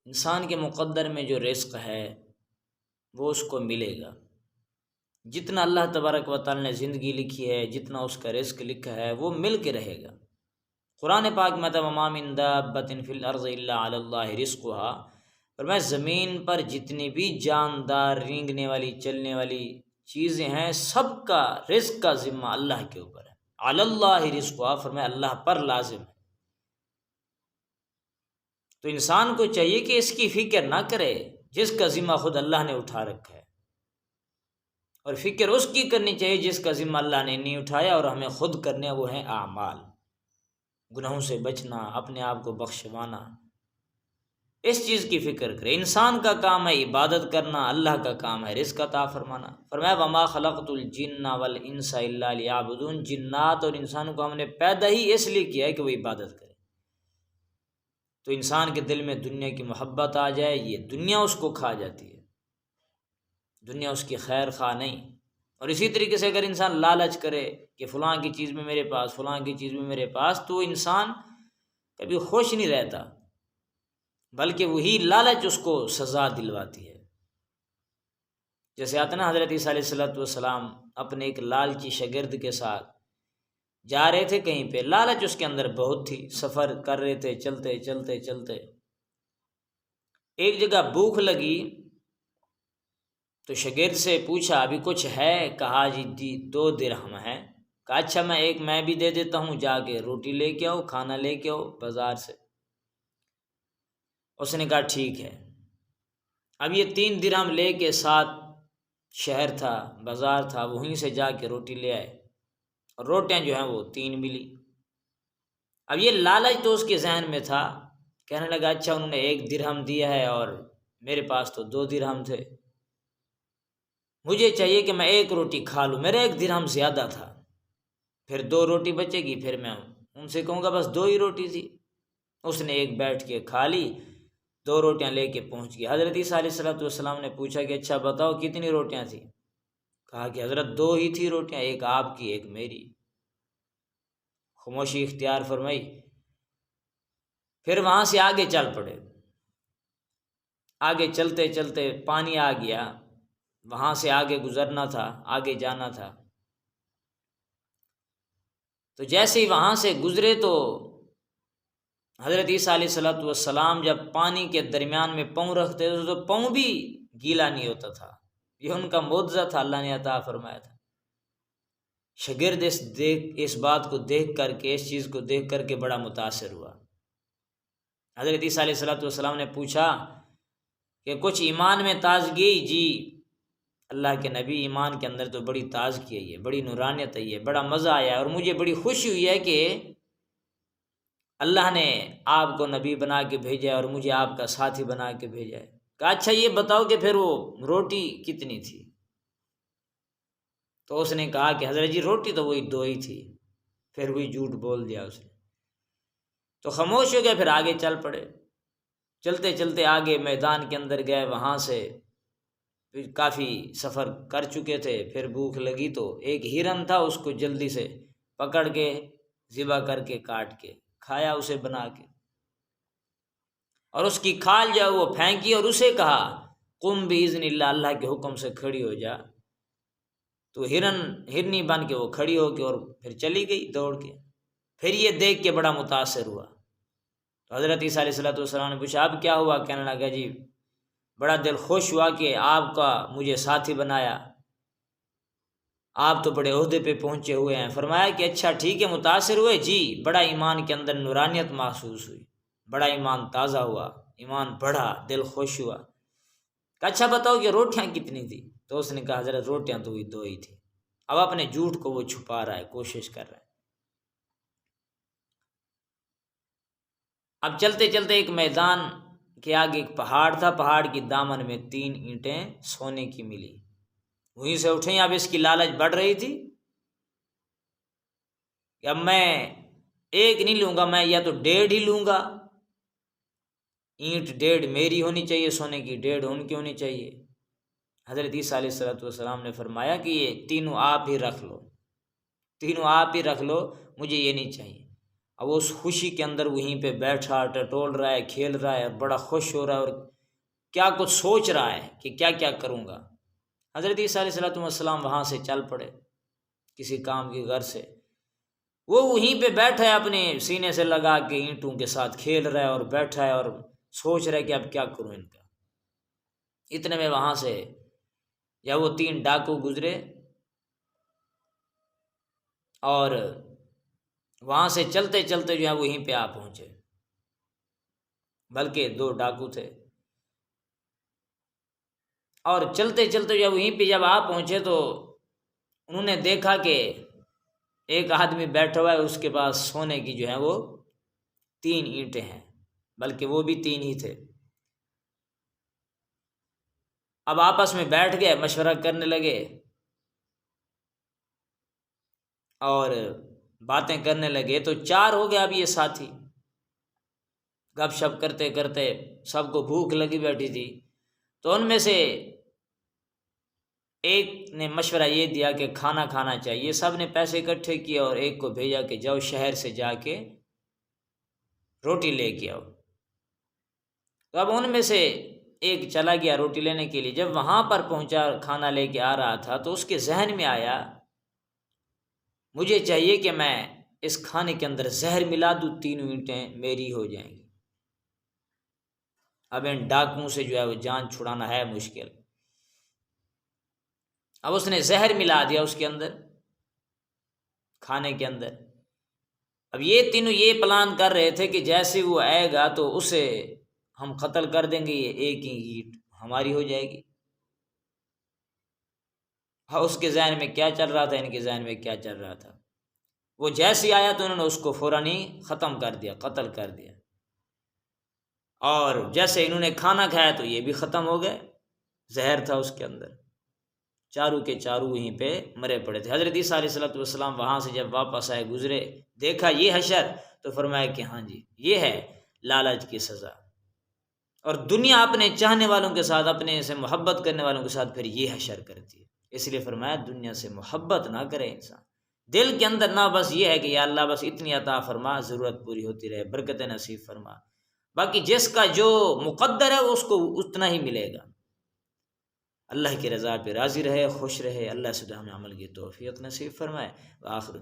انسان کے مقدر میں جو رزق ہے وہ اس کو ملے گا۔ جتنا اللہ تبارک و تعالی نے زندگی لکھی ہے، جتنا اس کا رزق لکھا ہے، وہ مل کے رہے گا۔ قرآن پاک میں وَمَا مِن دَابَّةٍ فِي الْأَرْضِ إِلَّا عَلَى اللَّهِ رِزْقُهَا، اور میں زمین پر جتنی بھی جاندار رینگنے والی چلنے والی چیزیں ہیں، سب کا رزق کا ذمہ اللہ کے اوپر ہے۔ عَلَى اللَّهِ رِزْقُهَا، فرمایا اللہ پر لازم ہے۔ تو انسان کو چاہیے کہ اس کی فکر نہ کرے جس کا ذمہ خود اللہ نے اٹھا رکھا ہے، اور فکر اس کی کرنی چاہیے جس کا ذمہ اللہ نے نہیں اٹھایا اور ہمیں خود کرنے، وہ ہیں اعمال، گناہوں سے بچنا، اپنے آپ کو بخشوانا، اس چیز کی فکر کرے۔ انسان کا کام ہے عبادت کرنا، اللہ کا کام ہے رزق عطا فرمانا۔ فرمایا وَمَا خَلَقْتُ الْجِنَّ وَالْإِنسَ إِلَّا لِيَعْبُدُونِ، جنات اور انسانوں کو ہم نے پیدا ہی اس لیے کیا ہے کہ وہ عبادت کرے۔ تو انسان کے دل میں دنیا کی محبت آ جائے، یہ دنیا اس کو کھا جاتی ہے، دنیا اس کی خیر خواہ نہیں۔ اور اسی طریقے سے اگر انسان لالچ کرے کہ فلاں کی چیز میں میرے پاس، فلاں کی چیز میں میرے پاس، تو انسان کبھی خوش نہیں رہتا، بلکہ وہی لالچ اس کو سزا دلواتی ہے۔ جیسے آتا نا، حضرت عیسیٰ علیہ السلام اپنے ایک لالچی شاگرد کے ساتھ جا رہے تھے کہیں پہ، لالچ اس کے اندر بہت تھی، سفر کر رہے تھے، چلتے چلتے چلتے ایک جگہ بھوک لگی تو شاگرد سے پوچھا ابھی کچھ ہے؟ کہا جی 2 درہم ہے۔ کہا اچھا میں بھی دے دیتا ہوں، جا کے روٹی لے کے آؤ، کھانا لے کے آؤ بازار سے۔ اس نے کہا ٹھیک ہے۔ اب یہ 3 درہم لے کے ساتھ شہر تھا، بازار تھا، وہیں سے جا کے روٹی لے آئے، اور روٹیاں جو ہیں وہ 3 ملی۔ اب یہ لالچ تو اس کے ذہن میں تھا، کہنے لگا اچھا انہوں نے 1 درہم دیا ہے اور میرے پاس تو 2 درہم تھے، مجھے چاہیے کہ میں 1 روٹی کھا لوں، میرا 1 درہم زیادہ تھا، پھر 2 روٹی بچے گی، پھر میں ان سے کہوں گا بس 2 ہی روٹی تھی۔ اس نے 1 بیٹھ کے کھا لی، 2 روٹیاں لے کے پہنچ گیا۔ حضرت عیسیٰ علیہ السلام نے پوچھا کہ اچھا بتاؤ کتنی روٹیاں تھیں؟ کہا کہ حضرت 2 ہی تھی روٹیاں، 1 آپ کی 1 میری۔ خاموشی اختیار فرمائی، پھر وہاں سے آگے چل پڑے۔ آگے چلتے چلتے پانی آ گیا، وہاں سے آگے گزرنا تھا، آگے جانا تھا۔ تو جیسے ہی وہاں سے گزرے تو حضرت عیسیٰ علیہ السلام جب پانی کے درمیان میں پاؤں رکھتے تھے تو پاؤں بھی گیلا نہیں ہوتا تھا، یہ ان کا معجزہ تھا، اللہ نے عطا فرمایا تھا۔ شاگرد اس بات کو دیکھ کر کے، اس چیز کو دیکھ کر کے بڑا متاثر ہوا۔ حضرت عیسیٰ علیہ السلام نے پوچھا کہ کچھ ایمان میں تازگی؟ جی اللہ کے نبی، ایمان کے اندر تو بڑی تازگی ہے، یہ بڑی نورانیت ہے، یہ بڑا مزہ آیا ہے، اور مجھے بڑی خوشی ہوئی ہے کہ اللہ نے آپ کو نبی بنا کے بھیجا ہے اور مجھے آپ کا ساتھی بنا کے بھیجا ہے۔ کہا اچھا یہ بتاؤ کہ پھر وہ روٹی کتنی تھی؟ تو اس نے کہا کہ حضرت جی روٹی تو وہی 2 ہی تھی، پھر وہی جھوٹ بول دیا اس نے۔ تو خاموش ہو گیا، پھر آگے چل پڑے۔ چلتے چلتے آگے میدان کے اندر گئے، وہاں سے پھر کافی سفر کر چکے تھے، پھر بھوک لگی تو ایک ہرن تھا، اس کو جلدی سے پکڑ کے ذبح کر کے کاٹ کے کھایا اسے بنا کے، اور اس کی کھال جو وہ پھینکی، اور اسے کہا قم باذن اللہ، اللہ کے حکم سے کھڑی ہو جا۔ تو ہرنی بن کے وہ کھڑی ہو کے اور پھر چلی گئی دوڑ کے۔ پھر یہ دیکھ کے بڑا متاثر ہوا، تو حضرت عیسیٰ علیہ السلام نے پوچھا اب کیا ہوا؟ کہنے لگا جی بڑا دل خوش ہوا کہ آپ کا مجھے ساتھی بنایا، آپ تو بڑے عہدے پہ پہنچے ہوئے ہیں۔ فرمایا کہ اچھا ٹھیک ہے، متاثر ہوئے؟ جی بڑا ایمان کے اندر نورانیت محسوس ہوئی، بڑا ایمان تازہ ہوا، ایمان بڑھا، دل خوش ہوا۔ کہ اچھا بتاؤ کہ روٹیاں کتنی تھی؟ تو اس نے کہا حضرت روٹیاں تو وہی 2 ہی تھی۔ اب اپنے جھوٹ کو وہ چھپا رہا ہے، کوشش کر رہا ہے۔ اب چلتے چلتے ایک میدان کے آگے ایک پہاڑ تھا، پہاڑ کی دامن میں 3 اینٹیں سونے کی ملی، وہیں سے اٹھیں۔ اب اس کی لالچ بڑھ رہی تھی کہ اب میں 1 نہیں لوں گا، میں یا تو 1.5 ہی لوں گا، اینٹ 1.5 میری ہونی چاہیے، سونے کی 1.5 ان کی ہونی چاہیے۔ حضرت عیسیٰ علیہ السلام نے فرمایا کہ یہ تینوں آپ ہی رکھ لو، تینوں آپ ہی رکھ لو، مجھے یہ نہیں چاہیے۔ اب اس خوشی کے اندر وہیں پہ بیٹھا ٹٹول رہا ہے، کھیل رہا ہے، بڑا خوش ہو رہا ہے، اور کیا کچھ سوچ رہا ہے کہ کیا کیا کروں گا۔ حضرت عیسیٰ علیہ السلام وہاں سے چل پڑے کسی کام کی غرض سے، وہ وہیں پہ بیٹھا ہے، اپنے سینے سے لگا کے اینٹوں کے ساتھ کھیل رہا ہے اور بیٹھا ہے اور سوچ رہا ہے کہ اب کیا کروں ان کا۔ اتنے میں وہاں سے یا وہ 3 ڈاکو گزرے اور وہاں سے چلتے چلتے جو ہے وہیں پہ آ پہنچے، بلکہ 2 ڈاکو تھے، اور چلتے چلتے جو ہے وہیں پہ جب آ پہنچے تو انہوں نے دیکھا کہ ایک آدمی بیٹھا ہوا ہے، اس کے پاس سونے کی جو ہے وہ 3 اینٹیں ہیں، بلکہ وہ بھی 3 ہی تھے۔ اب آپس میں بیٹھ گئے، مشورہ کرنے لگے اور باتیں کرنے لگے، تو 4 ہو گئے اب یہ ساتھی، گپ شپ کرتے کرتے سب کو بھوک لگی بیٹھی تھی، تو ان میں سے ایک نے مشورہ یہ دیا کہ کھانا کھانا چاہیے۔ سب نے پیسے اکٹھے کیے اور ایک کو بھیجا کہ جاؤ شہر سے جا کے روٹی لے کے آؤ۔ تو اب ان میں سے ایک چلا گیا روٹی لینے کے لیے، جب وہاں پر پہنچا کھانا لے کے آ رہا تھا تو اس کے ذہن میں آیا مجھے چاہیے کہ میں اس کھانے کے اندر زہر ملا دوں، 3 اینٹیں میری ہو جائیں گی۔ اب ان ڈاکوؤں سے جو ہے وہ جان چھڑانا ہے مشکل۔ اب اس نے زہر ملا دیا اس کے اندر، کھانے کے اندر۔ اب یہ تینوں یہ پلان کر رہے تھے کہ جیسے وہ آئے گا تو اسے ہم قتل کر دیں گے، یہ ایک ہی اینٹ ہماری ہو جائے گی۔ ہاں، اس کے ذہن میں کیا چل رہا تھا، ان کے ذہن میں کیا چل رہا تھا۔ وہ جیسے آیا تو انہوں نے اس کو فوراً ہی ختم کر دیا، قتل کر دیا، اور جیسے انہوں نے کھانا کھایا تو یہ بھی ختم ہو گئے، زہر تھا اس کے اندر۔ چاروں کے چاروں وہیں پہ مرے پڑے تھے۔ حضرت عیسیٰ علیہ السلام وہاں سے جب واپس آئے، گزرے، دیکھا یہ حشر، تو فرمایا کہ ہاں جی یہ ہے لالچ کی سزا۔ اور دنیا اپنے چاہنے والوں کے ساتھ، اپنے سے محبت کرنے والوں کے ساتھ پھر یہ حشر کرتی ہے۔ اس لیے فرمایا دنیا سے محبت نہ کرے انسان، دل کے اندر نہ بس یہ ہے کہ یا اللہ بس اتنی عطا فرما، ضرورت پوری ہوتی رہے، برکت نصیب فرما، باقی جس کا جو مقدر ہے اس کو اتنا ہی ملے گا۔ اللہ کی رضا پہ راضی رہے، خوش رہے، اللہ سے ہمیں عمل کی توفیق نصیب فرمائے۔ وآخر